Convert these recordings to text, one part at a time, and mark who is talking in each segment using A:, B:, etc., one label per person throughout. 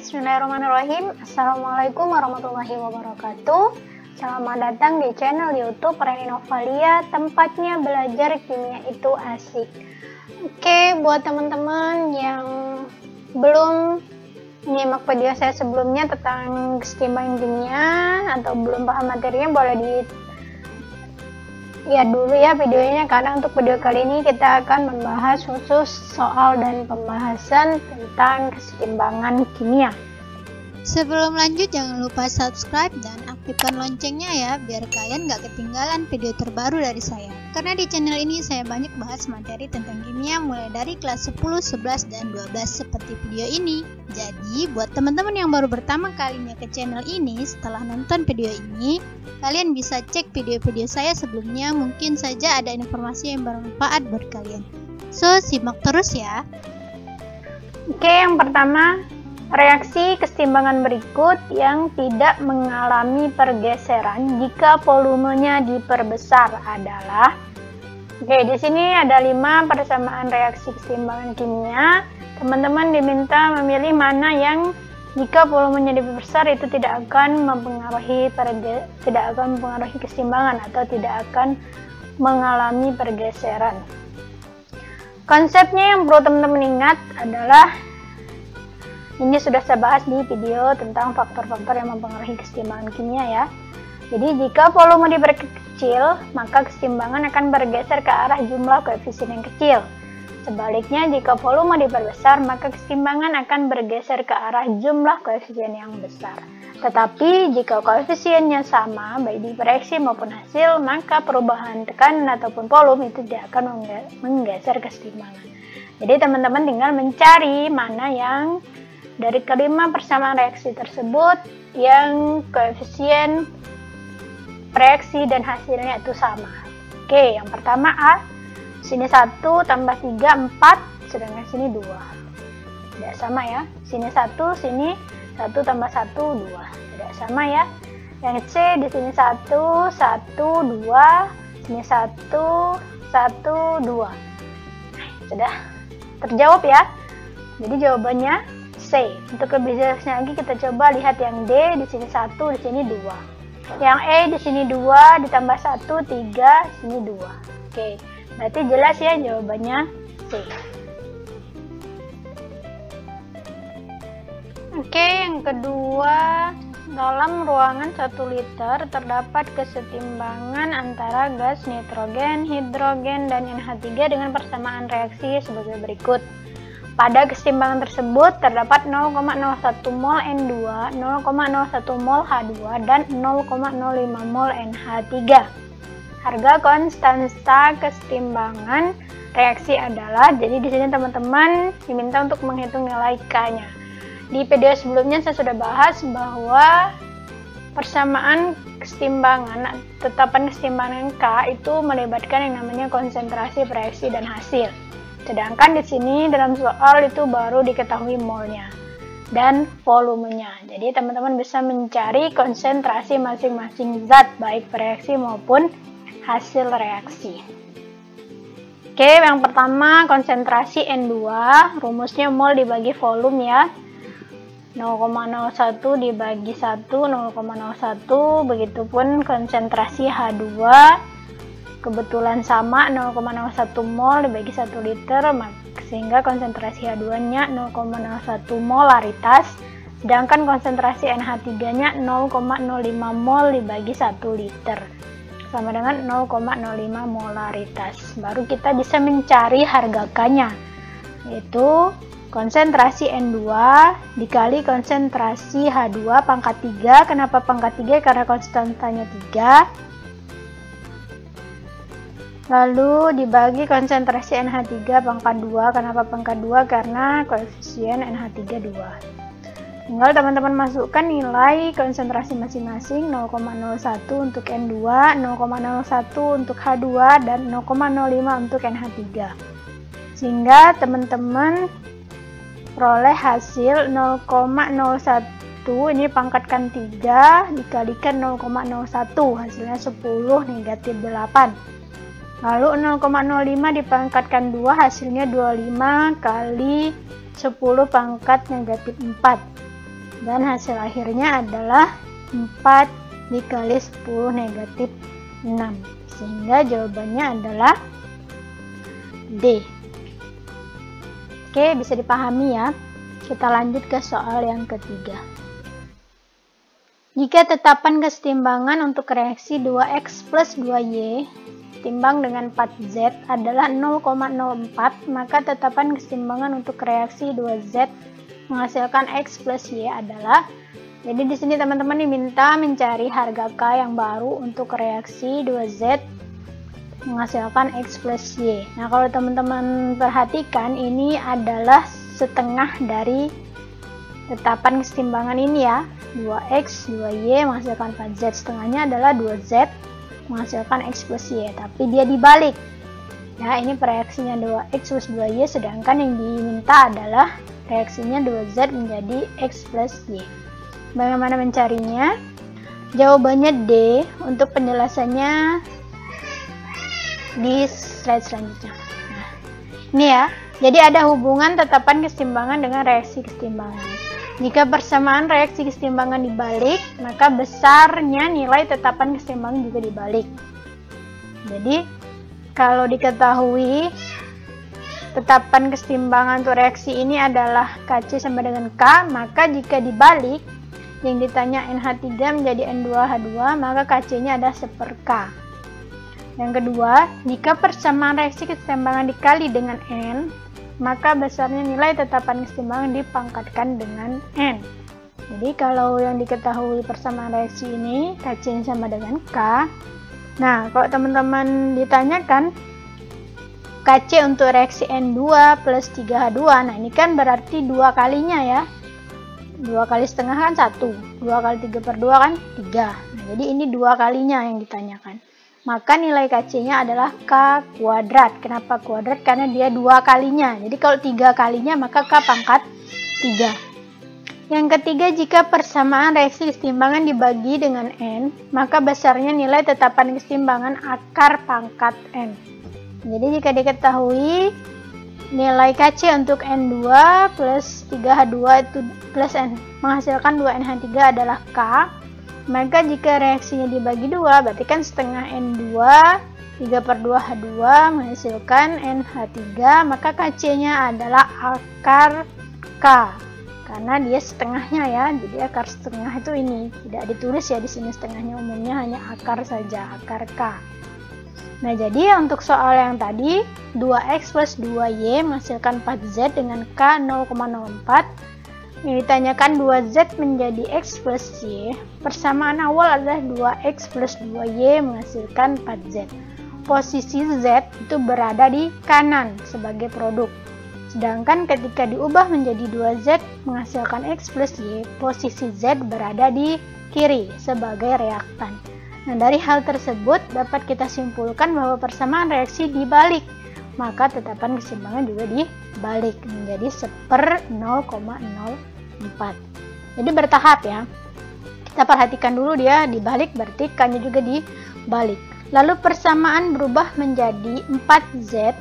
A: Bismillahirrahmanirrahim. Assalamualaikum warahmatullahi wabarakatuh. Selamat datang di channel YouTube Reni Novalia, tempatnya belajar kimia itu asik. Oke, buat teman-teman yang belum menyimak video saya sebelumnya tentang keseimbangan kimia atau belum paham materinya, boleh lihat dulu ya videonya, karena untuk video kali ini kita akan membahas khusus soal dan pembahasan tentang keseimbangan kimia.
B: Sebelum lanjut, jangan lupa subscribe dan aktifkan loncengnya ya, biar kalian gak ketinggalan video terbaru dari saya. Karena di channel ini saya banyak bahas materi tentang kimia mulai dari kelas 10, 11, dan 12 seperti video ini. Jadi buat teman-teman yang baru pertama kalinya ke channel ini, setelah nonton video ini, kalian bisa cek video-video saya sebelumnya, mungkin saja ada informasi yang bermanfaat buat kalian. So, simak terus ya.
A: Oke, yang pertama, reaksi keseimbangan berikut yang tidak mengalami pergeseran jika volumenya diperbesar adalah. Oke, di sini ada 5 persamaan reaksi keseimbangan kimia. Teman-teman diminta memilih mana yang jika volumenya diperbesar itu tidak akan mempengaruhi keseimbangan atau tidak akan mengalami pergeseran. Konsepnya yang perlu teman-teman ingat adalah, ini sudah saya bahas di video tentang faktor-faktor yang mempengaruhi keseimbangan kimia ya. Jadi jika volume diperkecil, maka keseimbangan akan bergeser ke arah jumlah koefisien yang kecil. Sebaliknya, jika volume diperbesar, maka keseimbangan akan bergeser ke arah jumlah koefisien yang besar. Tetapi jika koefisiennya sama, baik di reaksi maupun hasil, maka perubahan tekanan ataupun volume itu tidak akan menggeser keseimbangan. Jadi teman-teman tinggal mencari mana yang dari kelima persamaan reaksi tersebut yang koefisien reaksi dan hasilnya itu sama. Oke, yang pertama A. Sini 1 tambah 3, 4, sedangkan sini 2. Tidak sama ya. Sini 1, sini 1 tambah 1, 2. Tidak sama ya. Yang C, di sini 1, 1, 2. Sini 1, 1, 2. Sudah terjawab ya. Jadi jawabannya C. Untuk lebih jelasnya lagi kita coba lihat yang D, di sini 1, di sini 2. Yang E, di sini 2 ditambah 1, 3, sini 2. Oke, berarti jelas ya jawabannya C. Oke, yang kedua, dalam ruangan 1 liter terdapat kesetimbangan antara gas nitrogen, hidrogen, dan NH3 dengan persamaan reaksi sebagai berikut. Pada keseimbangan tersebut terdapat 0,01 mol N2, 0,01 mol H2, dan 0,05 mol NH3. Harga konstanta keseimbangan reaksi adalah, jadi di sini teman-teman diminta untuk menghitung nilai K-nya. Di video sebelumnya saya sudah bahas bahwa persamaan keseimbangan, tetapan keseimbangan K itu melibatkan yang namanya konsentrasi reaksi dan hasil. Sedangkan di sini dalam soal itu baru diketahui molnya dan volumenya. Jadi teman-teman bisa mencari konsentrasi masing-masing zat baik reaksi maupun hasil reaksi. Oke, yang pertama konsentrasi N2, rumusnya mol dibagi volume ya. 0,01 dibagi 1, 0,01. Begitupun konsentrasi H2, kebetulan sama 0,01 mol dibagi 1 liter, sehingga konsentrasi H2-nya 0,01 molaritas, sedangkan konsentrasi NH3-nya 0,05 mol dibagi 1 liter, sama dengan 0,05 molaritas. Baru kita bisa mencari harga K-nya, yaitu konsentrasi N2 dikali konsentrasi H2 pangkat 3. Kenapa pangkat 3? Karena konstantanya 3. Lalu dibagi konsentrasi NH3 pangkat 2. Kenapa pangkat 2? Karena koefisien NH3 2. Tinggal teman-teman masukkan nilai konsentrasi masing-masing, 0,01 untuk N2, 0,01 untuk H2, dan 0,05 untuk NH3. Sehingga teman-teman peroleh hasil 0,01, ini pangkatkan 3 dikalikan 0,01, hasilnya 10 negatif 8. Lalu 0,05 dipangkatkan 2, hasilnya 25 kali 10 pangkat negatif 4. Dan hasil akhirnya adalah 4 dikali 10 negatif 6. Sehingga jawabannya adalah D. Oke, bisa dipahami ya. Kita lanjut ke soal yang ketiga. Jika tetapan kesetimbangan untuk reaksi 2x plus 2y timbang dengan 4z adalah 0,04, maka tetapan kesetimbangan untuk reaksi 2z menghasilkan x plus y adalah. Jadi di sini teman-teman diminta mencari harga K yang baru untuk reaksi 2z menghasilkan x plus y. Nah, kalau teman-teman perhatikan, ini adalah setengah dari tetapan kesetimbangan ini ya. 2x, 2y menghasilkan 4z, setengahnya adalah 2z menghasilkan x plus y, tapi dia dibalik. Nah, ini reaksinya 2x plus 2y, sedangkan yang diminta adalah reaksinya 2z menjadi x plus y. Bagaimana mencarinya? Jawabannya D. Untuk penjelasannya di slide selanjutnya. Nah, ini ya. Jadi ada hubungan tetapan kesetimbangan dengan reaksi kesetimbangan. Jika persamaan reaksi kesetimbangan dibalik, maka besarnya nilai tetapan kesetimbangan juga dibalik. Jadi, kalau diketahui tetapan kesetimbangan untuk reaksi ini adalah Kc sama dengan K, maka jika dibalik, yang ditanya NH3 menjadi N2H2, maka Kc-nya adalah 1/K. Yang kedua, jika persamaan reaksi kesetimbangan dikali dengan N, maka besarnya nilai tetapan kesetimbangan dipangkatkan dengan N. Jadi kalau yang diketahui persamaan reaksi ini Kc sama dengan K. Nah, kalau teman-teman ditanyakan Kc untuk reaksi N2 plus 3H2, nah ini kan berarti 2 kalinya ya. 2 kali setengah kan 1, 2 kali 3/2 kan 3. Nah, jadi ini 2 kalinya yang ditanyakan. Maka nilai Kc-nya adalah K kuadrat. Kenapa kuadrat? Karena dia 2 kalinya. Jadi kalau 3 kalinya maka K pangkat 3. Yang ketiga, jika persamaan reaksi kesetimbangan dibagi dengan N, maka besarnya nilai tetapan kesetimbangan akar pangkat N. Jadi jika diketahui nilai Kc untuk N2 plus 3H2 itu plus N menghasilkan 2NH3 adalah K, maka jika reaksinya dibagi 2, berarti kan setengah N2 3/2H2 menghasilkan NH3, maka Kc-nya adalah akar K. Karena dia setengahnya ya, jadi akar setengah itu ini. Tidak ditulis ya di sini setengahnya, umumnya hanya akar saja, akar K. Nah, jadi untuk soal yang tadi, 2x plus 2y menghasilkan 4z dengan K 0,04. Yang ditanyakan 2z menjadi x plus y. Persamaan awal adalah 2x plus 2y menghasilkan 4z. Posisi z itu berada di kanan sebagai produk. Sedangkan ketika diubah menjadi 2z menghasilkan x plus y, posisi z berada di kiri sebagai reaktan. Nah, dari hal tersebut dapat kita simpulkan bahwa persamaan reaksi dibalik. Maka tetapan kesetimbangan juga dibalik menjadi 1/0,04. Jadi bertahap ya. Kita perhatikan dulu dia dibalik, berarti K-nya juga dibalik. Lalu persamaan berubah menjadi 4Z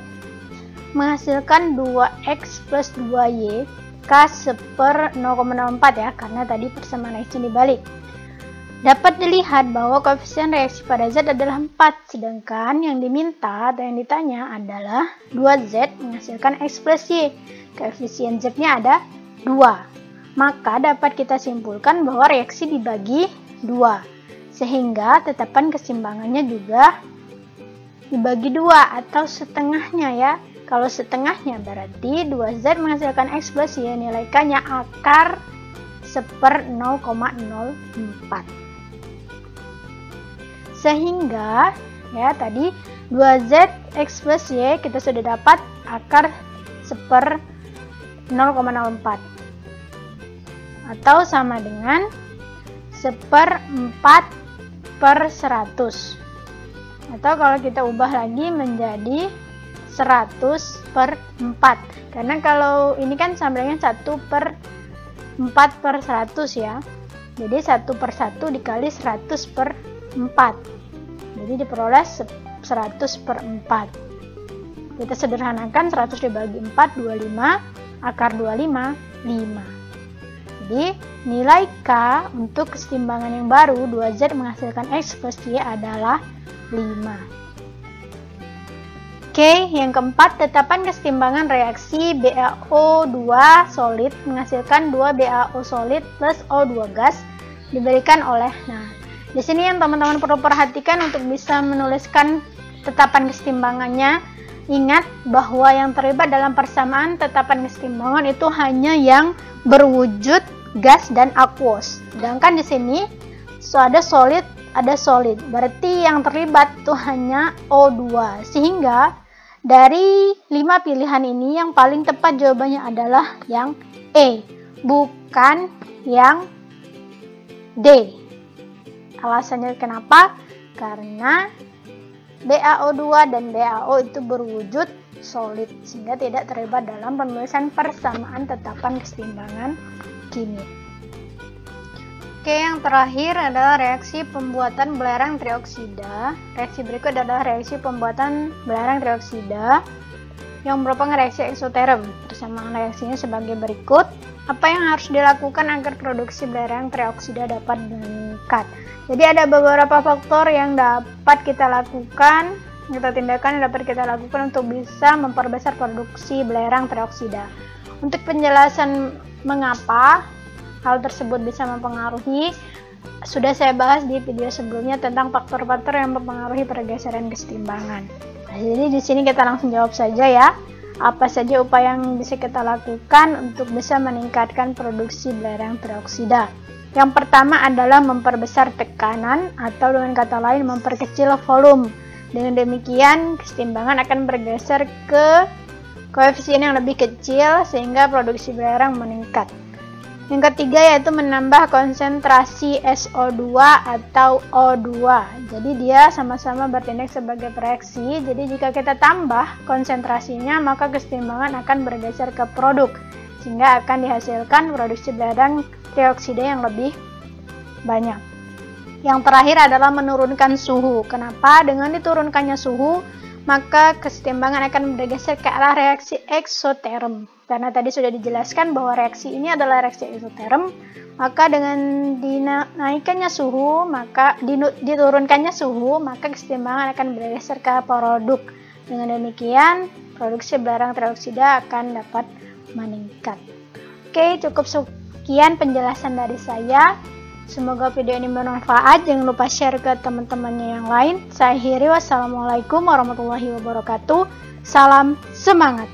A: menghasilkan 2X plus 2Y K 1/0,04 ya, karena tadi persamaan reaksi dibalik. Dapat dilihat bahwa koefisien reaksi pada Z adalah 4, sedangkan yang diminta atau yang ditanya adalah 2Z menghasilkan X plus Y. Koefisien Z-nya ada 2. Maka dapat kita simpulkan bahwa reaksi dibagi 2. Sehingga tetapan keseimbangannya juga dibagi 2 atau setengahnya ya. Kalau setengahnya berarti 2Z menghasilkan X plus Y, nilai K-nya akar 1/0,04. Sehingga ya tadi 2Z X plus Y kita sudah dapat akar 1/0,04 atau sama dengan 1/4/100, atau kalau kita ubah lagi menjadi 100/4, karena kalau ini kan sambalnya 1/4/100 ya, jadi 1/1 dikali 100/4, jadi diperoleh 100/4. Kita sederhanakan 100 dibagi 4, 25, akar 25, 5. Jadi nilai K untuk kesetimbangan yang baru 2Z menghasilkan X plus Y adalah 5. Oke, yang keempat, tetapan kesetimbangan reaksi BaO2 solid menghasilkan 2 BaO solid plus O2 gas diberikan oleh. Nah, di sini yang teman-teman perlu perhatikan untuk bisa menuliskan tetapan kesetimbangannya. Ingat bahwa yang terlibat dalam persamaan tetapan kesetimbangan itu hanya yang berwujud gas dan aquos. Sedangkan di sini ada solid, berarti yang terlibat itu hanya O2. Sehingga dari 5 pilihan ini yang paling tepat jawabannya adalah yang E, bukan yang D. Alasannya kenapa? Karena BaO2 dan BaO itu berwujud solid sehingga tidak terlibat dalam penulisan persamaan tetapan kesetimbangan kimia. Oke, yang terakhir adalah reaksi pembuatan belerang trioksida. Reaksi berikut adalah reaksi pembuatan belerang trioksida yang merupakan reaksi eksoterm. Persamaan reaksinya sebagai berikut. Apa yang harus dilakukan agar produksi belerang trioksida dapat meningkat? Jadi ada beberapa faktor yang dapat kita lakukan, tindakan yang dapat kita lakukan untuk bisa memperbesar produksi belerang trioksida. Untuk penjelasan mengapa hal tersebut bisa mempengaruhi, sudah saya bahas di video sebelumnya tentang faktor-faktor yang mempengaruhi pergeseran kesetimbangan. Nah, jadi di sini kita langsung jawab saja ya. Apa saja upaya yang bisa kita lakukan untuk bisa meningkatkan produksi belerang trioksida? Yang pertama adalah memperbesar tekanan atau dengan kata lain memperkecil volume. Dengan demikian kesetimbangan akan bergeser ke koefisien yang lebih kecil sehingga produksi belerang meningkat. Yang ketiga yaitu menambah konsentrasi SO2 atau O2. Jadi dia sama-sama bertindak sebagai reaksi. Jadi jika kita tambah konsentrasinya maka kesetimbangan akan bergeser ke produk sehingga akan dihasilkan produksi belerang trioksida yang lebih banyak. Yang terakhir adalah menurunkan suhu. Kenapa? Dengan diturunkannya suhu maka kesetimbangan akan bergeser ke arah reaksi eksoterm. Karena tadi sudah dijelaskan bahwa reaksi ini adalah reaksi eksoterm, maka dengan dinaikkannya suhu, maka diturunkannya suhu, maka kesetimbangan akan bergeser ke produk. Dengan demikian, produksi belerang trioksida akan dapat meningkat. Oke, cukup sekian penjelasan dari saya. Semoga video ini bermanfaat. Jangan lupa share ke teman-temannya yang lain. Saya akhiri, wassalamualaikum warahmatullahi wabarakatuh. Salam semangat.